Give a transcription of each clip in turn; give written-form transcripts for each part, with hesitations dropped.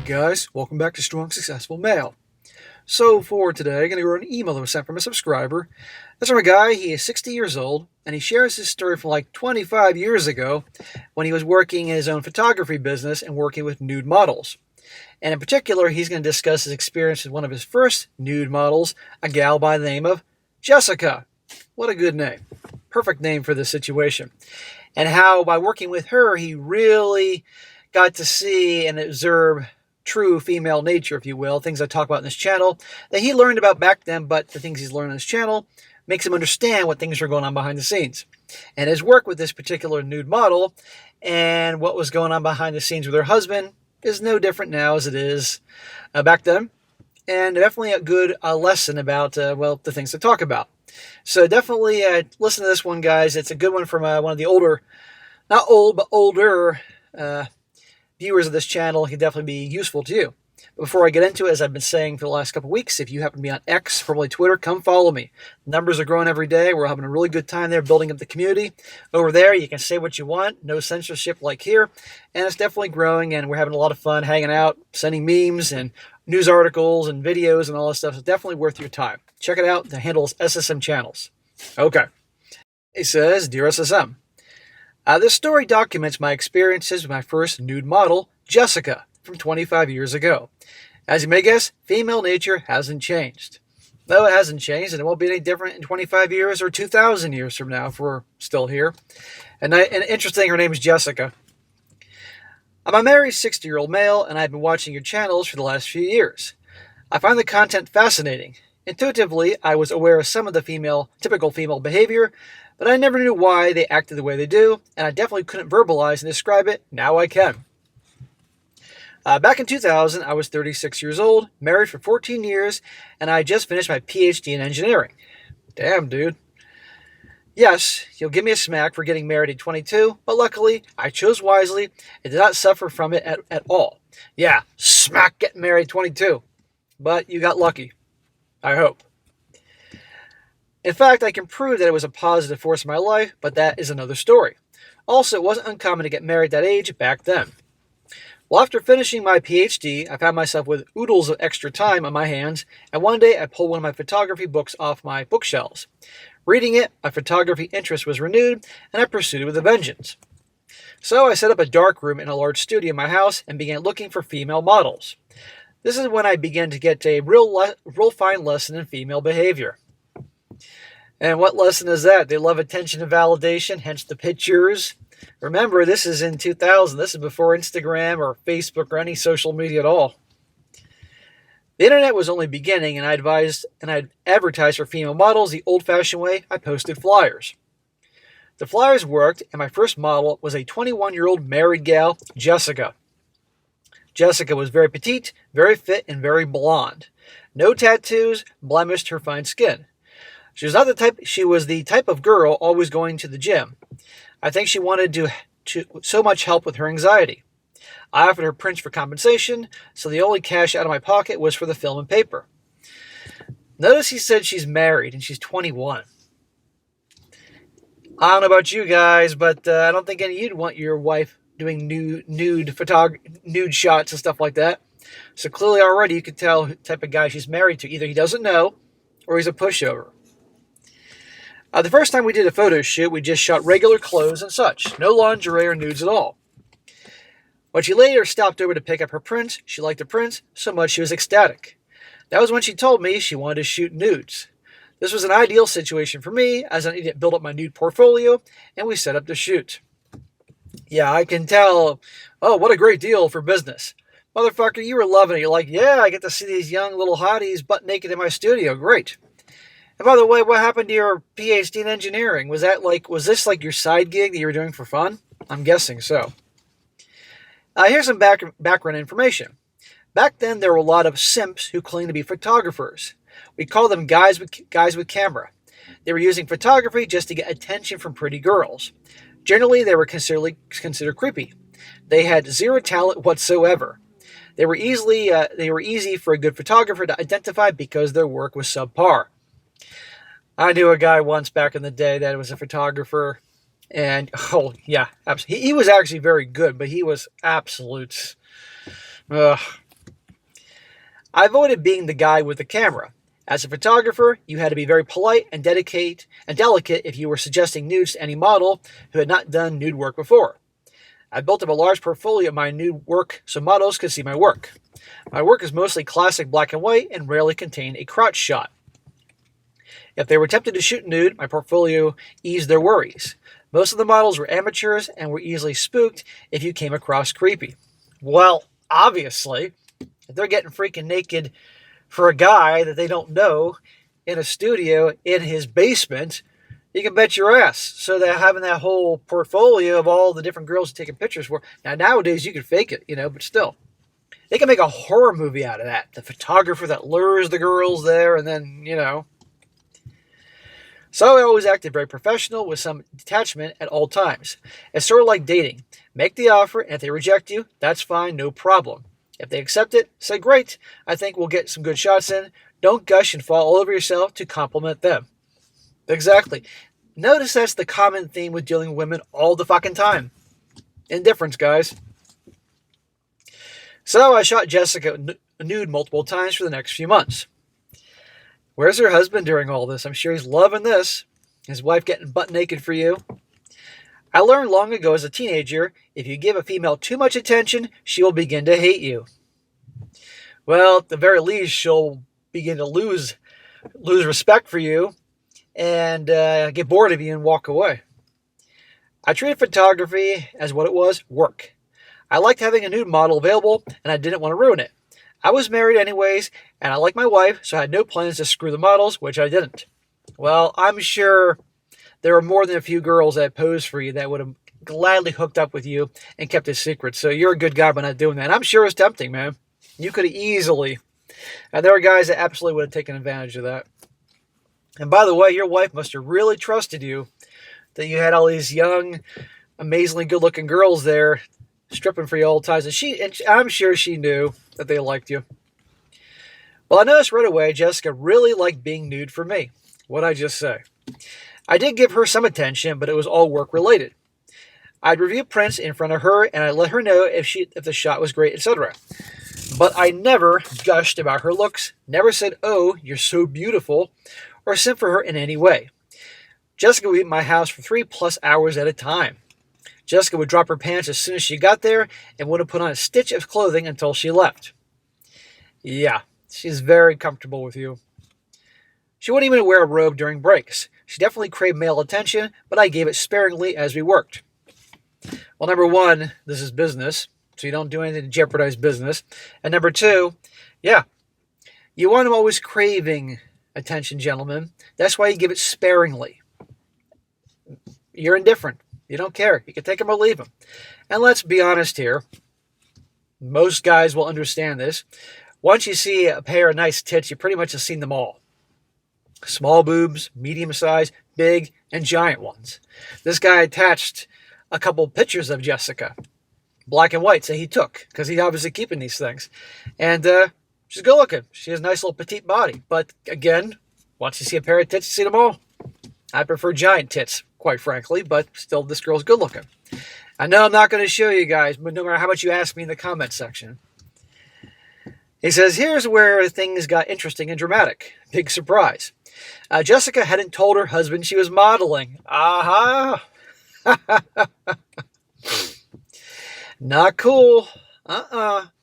guys, welcome back to Strong Successful Mail. So for today, I'm going to go over an email that was sent from a subscriber. That's from a guy. He is 60 years old, and he shares his story from like 25 years ago when he was working in his own photography business and working with nude models. And in particular, he's going to discuss his experience with one of his first nude models, a gal by the name of Jessica. What a good name. Perfect name for this situation. And how by working with her, he really got to see and observe true female nature, if you will, things I talk about in this channel that he learned about back then, but the things he's learned on this channel makes him understand what things are going on behind the scenes. And his work with this particular nude model and what was going on behind the scenes with her husband is no different now as it is back then. And definitely a good lesson about, the things to talk about. So definitely listen to this one, guys. It's a good one from one of the older, not old, but older viewers of this channel. It can definitely be useful to you. But before I get into it, as I've been saying for the last couple of weeks, if you happen to be on X, formerly Twitter, come follow me. Numbers are growing every day. We're having a really good time there, building up the community. Over there, you can say what you want. No censorship like here. And it's definitely growing, and we're having a lot of fun hanging out, sending memes and news articles and videos and all this stuff. It's definitely worth your time. Check it out. The handle is SSM Channels. Okay. It says, Dear SSM, this story documents my experiences with my first nude model, Jessica, from 25 years ago. As you may guess, female nature hasn't changed. No, it hasn't changed, and it won't be any different in 25 years or 2,000 years from now if we're still here. And interesting, her name is Jessica. I'm a married 60-year-old male, and I've been watching your channels for the last few years. I find the content fascinating. Intuitively, I was aware of some of the typical female behavior, but I never knew why they acted the way they do, and I definitely couldn't verbalize and describe it. Now I can. Back in 2000, I was 36 years old, married for 14 years, and I just finished my PhD in engineering. Damn, dude. Yes, you'll give me a smack for getting married at 22, but luckily, I chose wisely and did not suffer from it at all. Yeah, smack getting married at 22. But you got lucky. I hope. In fact, I can prove that it was a positive force in my life, but that is another story. Also, it wasn't uncommon to get married that age back then. Well, after finishing my PhD, I found myself with oodles of extra time on my hands, and one day I pulled one of my photography books off my bookshelves. Reading it, my photography interest was renewed, and I pursued it with a vengeance. So I set up a dark room in a large studio in my house and began looking for female models. This is when I began to get a real fine lesson in female behavior. And what lesson is that? They love attention and validation, hence the pictures. Remember, this is in 2000. This is before Instagram or Facebook or any social media at all. The internet was only beginning, and I'd advertised for female models the old-fashioned way. I posted flyers. The flyers worked, and my first model was a 21-year-old married gal, Jessica. Jessica was very petite, very fit, and very blonde. No tattoos blemished her fine skin. She was the type of girl always going to the gym. I think she wanted to so much help with her anxiety. I offered her prints for compensation, so the only cash out of my pocket was for the film and paper. Notice he said she's married and she's 21. I don't know about you guys, but I don't think any of you'd want your wife doing nude shots and stuff like that. So clearly already you could tell what type of guy she's married to. Either he doesn't know or he's a pushover. The first time we did a photo shoot, we just shot regular clothes and such. No lingerie or nudes at all. When she later stopped over to pick up her prints, she liked the prints so much she was ecstatic. That was when she told me she wanted to shoot nudes. This was an ideal situation for me, as I needed to build up my nude portfolio, and we set up the shoot. Yeah, I can tell. Oh, what a great deal for business. Motherfucker, you were loving it. You're like, yeah, I get to see these young little hotties butt naked in my studio. Great. And by the way, what happened to your PhD in engineering? Was this like your side gig that you were doing for fun? I'm guessing so. Here's some background information. Back then, there were a lot of simps who claimed to be photographers. We call them guys with camera. They were using photography just to get attention from pretty girls. Generally, they were considered creepy. They had zero talent whatsoever. They were easy for a good photographer to identify because their work was subpar. I knew a guy once back in the day that was a photographer, and oh yeah, he was actually very good, but he was absolute. I avoided being the guy with the camera. As a photographer, you had to be very polite and delicate if you were suggesting nudes to any model who had not done nude work before. I built up a large portfolio of my nude work so models could see my work. My work is mostly classic black and white and rarely contained a crotch shot. If they were tempted to shoot nude, my portfolio eased their worries. Most of the models were amateurs and were easily spooked if you came across creepy. Well, obviously, if they're getting freaking naked for a guy that they don't know in a studio in his basement, you can bet your ass. So they're having that whole portfolio of all the different girls taking pictures for. Now, nowadays, you can fake it, but still. They can make a horror movie out of that. The photographer that lures the girls there and then. So I always acted very professional with some detachment at all times. It's sort of like dating. Make the offer, and if they reject you, that's fine, no problem. If they accept it, say, great, I think we'll get some good shots in. Don't gush and fall all over yourself to compliment them. Exactly. Notice that's the common theme with dealing with women all the fucking time. Indifference, guys. So I shot Jessica nude multiple times for the next few months. Where's her husband during all this? I'm sure he's loving this. His wife getting butt naked for you. I learned long ago as a teenager, if you give a female too much attention, she will begin to hate you. Well, at the very least, she'll begin to lose respect for you and get bored of you and walk away. I treated photography as what it was, work. I liked having a nude model available, and I didn't want to ruin it. I was married anyways, and I liked my wife, so I had no plans to screw the models, which I didn't. Well, I'm sure there were more than a few girls that posed for you that would have gladly hooked up with you and kept it secret. So you're a good guy by not doing that. I'm sure it's tempting, man. You could have easily. And there are guys that absolutely would have taken advantage of that. And by the way, your wife must have really trusted you that you had all these young, amazingly good-looking girls there stripping for you all the time. And I'm sure she knew that they liked you. Well, I noticed right away Jessica really liked being nude for me. What'd I just say? I did give her some attention, but it was all work-related. I'd review prints in front of her, and I'd let her know if the shot was great, etc. But I never gushed about her looks, never said, "Oh, you're so beautiful," or sent for her in any way. Jessica would be at my house for 3+ hours at a time. Jessica would drop her pants as soon as she got there and wouldn't put on a stitch of clothing until she left. Yeah, she's very comfortable with you. She wouldn't even wear a robe during breaks. She definitely craved male attention, but I gave it sparingly as we worked. Well, number one, this is business, so you don't do anything to jeopardize business. And number two, yeah, you want them always craving attention, gentlemen. That's why you give it sparingly. You're indifferent. You don't care. You can take them or leave them. And let's be honest here. Most guys will understand this. Once you see a pair of nice tits, you pretty much have seen them all. Small boobs, medium size, big, and giant ones. This guy attached a couple pictures of Jessica, black and white, that he took, because he's obviously keeping these things. And she's good looking. She has a nice little petite body. But again, once you see a pair of tits, you see them all. I prefer giant tits, quite frankly, but still, this girl's good looking. I know I'm not going to show you guys, but no matter how much you ask me in the comment section. He says, here's where things got interesting and dramatic. Big surprise. Jessica hadn't told her husband she was modeling. Aha! Not cool.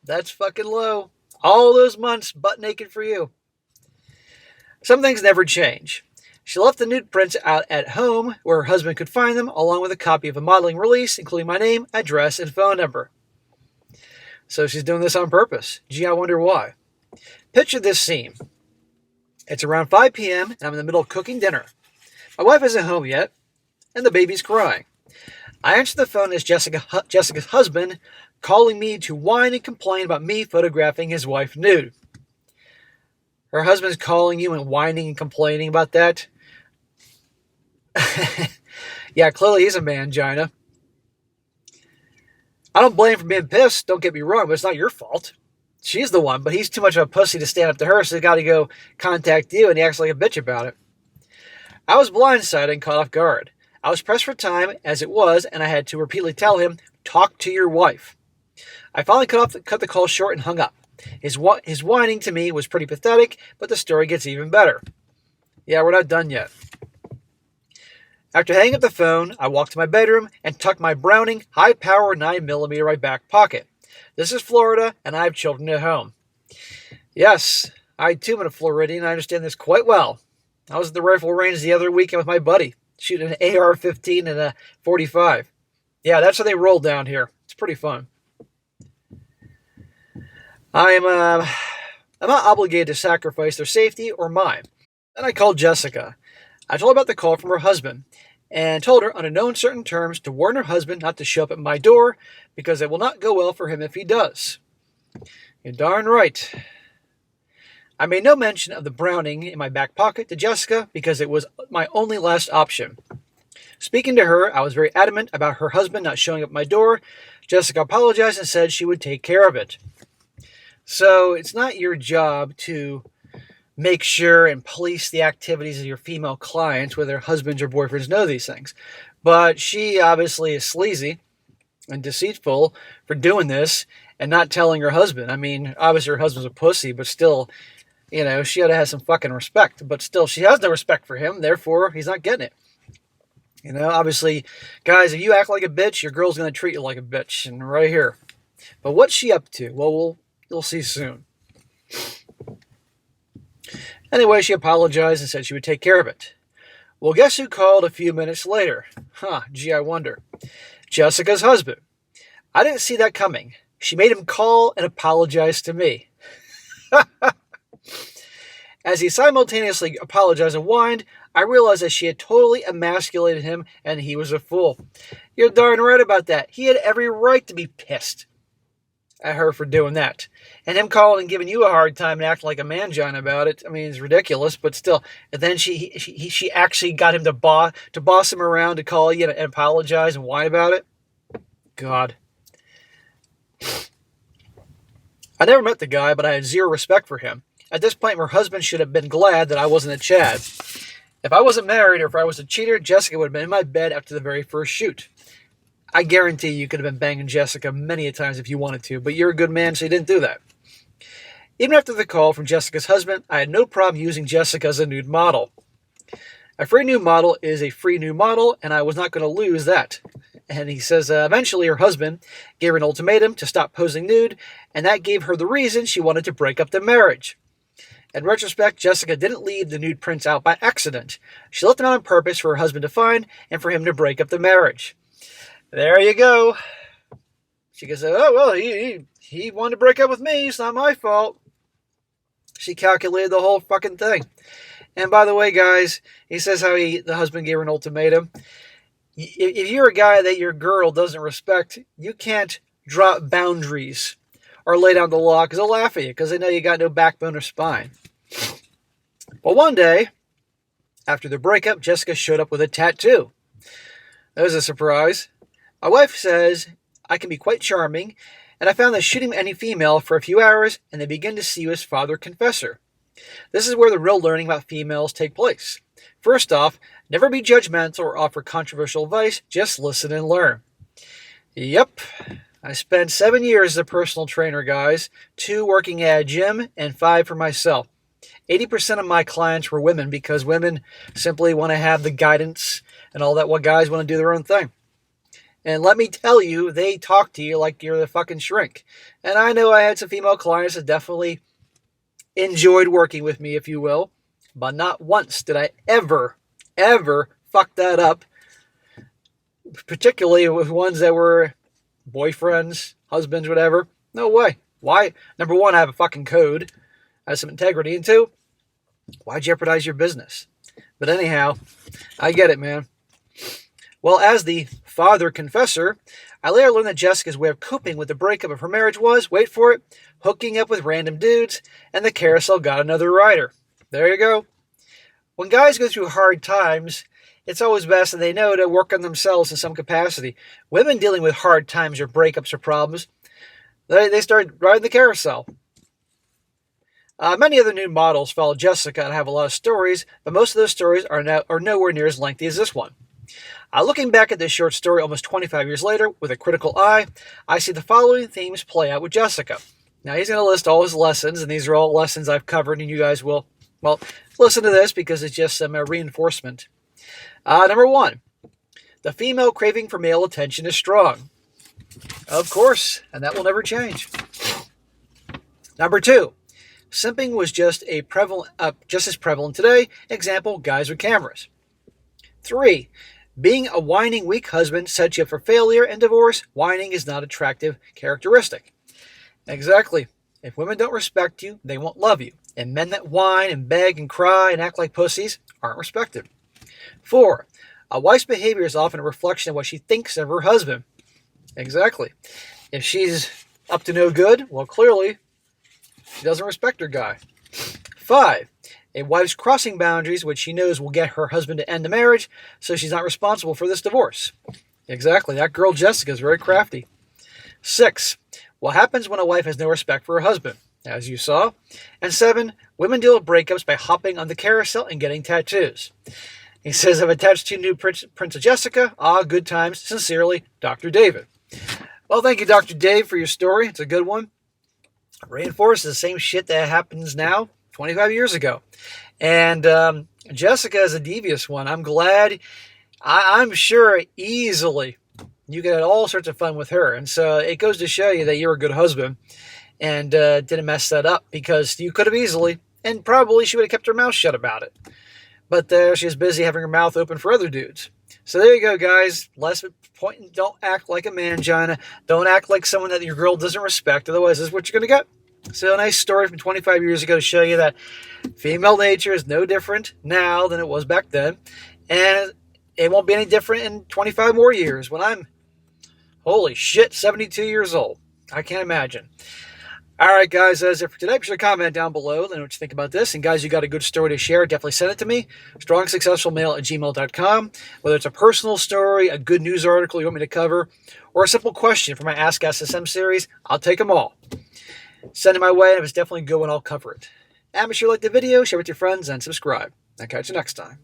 That's fucking low. All those months butt naked for you. Some things never change. She left the nude prints out at home where her husband could find them, along with a copy of a modeling release, including my name, address, and phone number. So she's doing this on purpose. Gee, I wonder why. Picture this scene. It's around 5 p.m. and I'm in the middle of cooking dinner. My wife isn't home yet, and the baby's crying. I answer the phone as Jessica's husband calling me to whine and complain about me photographing his wife nude. Her husband's calling you and whining and complaining about that? Yeah, clearly he's a mangina. I don't blame him for being pissed, don't get me wrong, but it's not your fault. She's the one, but he's too much of a pussy to stand up to her, so he's got to go contact you, and he acts like a bitch about it. I was blindsided and caught off guard. I was pressed for time, as it was, and I had to repeatedly tell him, talk to your wife. I finally cut the call short and hung up. His whining to me was pretty pathetic, but the story gets even better. Yeah, we're not done yet. After hanging up the phone, I walked to my bedroom and tucked my Browning high-power 9mm in my back pocket. This is Florida, and I have children at home. Yes, I too am a Floridian. I understand this quite well. I was at the rifle range the other weekend with my buddy, shooting an AR-15 and a .45. Yeah, that's how they roll down here. It's pretty fun. I'm not obligated to sacrifice their safety or mine. Then I called Jessica. I told her about the call from her husband and told her under no uncertain terms to warn her husband not to show up at my door because it will not go well for him if he does. You're darn right. I made no mention of the Browning in my back pocket to Jessica because it was my only last option. Speaking to her, I was very adamant about her husband not showing up at my door. Jessica apologized and said she would take care of it. So it's not your job to make sure and police the activities of your female clients, whether husbands or boyfriends know these things. But she obviously is sleazy and deceitful for doing this and not telling her husband. I mean, obviously her husband's a pussy, but still, you know, she ought to have some fucking respect. But still, she has no respect for him, therefore he's not getting it. You know, obviously, guys, if you act like a bitch, your girl's going to treat you like a bitch. And right here. But what's she up to? Well, you'll see soon. Anyway, she apologized and said she would take care of it. Well, guess who called a few minutes later? Gee, I wonder. Jessica's husband. I didn't see that coming. She made him call and apologize to me. As he simultaneously apologized and whined, I realized that she had totally emasculated him and he was a fool. You're darn right about that. He had every right to be pissed at her for doing that. And him calling and giving you a hard time and acting like a mangina about it, I mean, it's ridiculous, but still. And then she actually got him to boss him around to call you and apologize and whine about it. God. I never met the guy, but I had zero respect for him. At this point, her husband should have been glad that I wasn't a Chad. If I wasn't married or if I was a cheater, Jessica would have been in my bed after the very first shoot. I guarantee you could have been banging Jessica many a times if you wanted to, but you're a good man, so you didn't do that. Even after the call from Jessica's husband, I had no problem using Jessica as a nude model. A free nude model is a free nude model, and I was not going to lose that. And he says eventually her husband gave her an ultimatum to stop posing nude, and that gave her the reason she wanted to break up the marriage. In retrospect, Jessica didn't leave the nude prints out by accident. She left them out on purpose for her husband to find and for him to break up the marriage. There you go. She goes, oh, well, he wanted to break up with me. It's not my fault. She calculated the whole fucking thing. And by the way, guys, he says how the husband gave her an ultimatum. If you're a guy that your girl doesn't respect, you can't drop boundaries or lay down the law because they'll laugh at you because they know you got no backbone or spine. But one day, after the breakup, Jessica showed up with a tattoo. That was a surprise. My wife says I can be quite charming, and I found that shooting any female for a few hours and they begin to see you as father confessor. This is where the real learning about females take place. First off, never be judgmental or offer controversial advice, just listen and learn. Yep, I spent 7 years as a personal trainer, guys, 2 working at a gym and 5 for myself. 80% of my clients were women because women simply want to have the guidance and all that, while guys want to do their own thing. And let me tell you, they talk to you like you're the fucking shrink. And I know I had some female clients that definitely enjoyed working with me, if you will. But not once did I ever fuck that up. Particularly with ones that were boyfriends, husbands, whatever. No way. Why? Number one, I have a fucking code. I have some integrity. And 2, why jeopardize your business? But anyhow, I get it, man. Well, as the father confessor, I later learned that Jessica's way of coping with the breakup of her marriage was, wait for it, hooking up with random dudes, and the carousel got another rider. There you go. When guys go through hard times, it's always best that they know to work on themselves in some capacity. Women dealing with hard times or breakups or problems, they start riding the carousel. Many other new models follow Jessica and have a lot of stories, but most of those stories are nowhere near as lengthy as this one. Looking back at this short story almost 25 years later with a critical eye, I see the following themes play out with Jessica. Now he's going to list all his lessons, and these are all lessons I've covered, and you guys will, well, listen to this because it's just some reinforcement. Number 1, the female craving for male attention is strong. Of course, and that will never change. Number 2, simping was just as prevalent today. Example, guys with cameras. 3, being a whining, weak husband sets you up for failure and divorce. Whining is not an attractive characteristic. Exactly. If women don't respect you, they won't love you. And men that whine and beg and cry and act like pussies aren't respected. 4, a wife's behavior is often a reflection of what she thinks of her husband. Exactly. If she's up to no good, well, clearly she doesn't respect her guy. 5, a wife's crossing boundaries, which she knows will get her husband to end the marriage, so she's not responsible for this divorce. Exactly. That girl Jessica is very crafty. 6, what happens when a wife has no respect for her husband, as you saw. And 7, women deal with breakups by hopping on the carousel and getting tattoos. He says, I've attached 2 new prints of Jessica. Good times. Sincerely, Dr. David. Well, thank you, Dr. Dave, for your story. It's a good one. Reinforces the same shit that happens now 25 years ago. And Jessica is a devious one. I'm glad. I'm sure easily you get all sorts of fun with her. And so it goes to show you that you're a good husband and didn't mess that up, because you could have easily, and probably she would have kept her mouth shut about it. But she was busy having her mouth open for other dudes. So there you go, guys. Less point. Don't act like a mangina. Don't act like someone that your girl doesn't respect. Otherwise, this is what you're going to get. So a nice story from 25 years ago to show you that female nature is no different now than it was back then. And it won't be any different in 25 more years when I'm, holy shit, 72 years old. I can't imagine. All right, guys, that's it for today. Be sure to comment down below. Let me know what you think about this. And, guys, you got a good story to share, definitely send it to me. strongsuccessfulmale@gmail.com. Whether it's a personal story, a good news article you want me to cover, or a simple question for my Ask SSM series, I'll take them all. Send it my way, and if it's definitely a good one, I'll cover it. And be sure to like the video, share it with your friends, and subscribe. I'll catch you next time.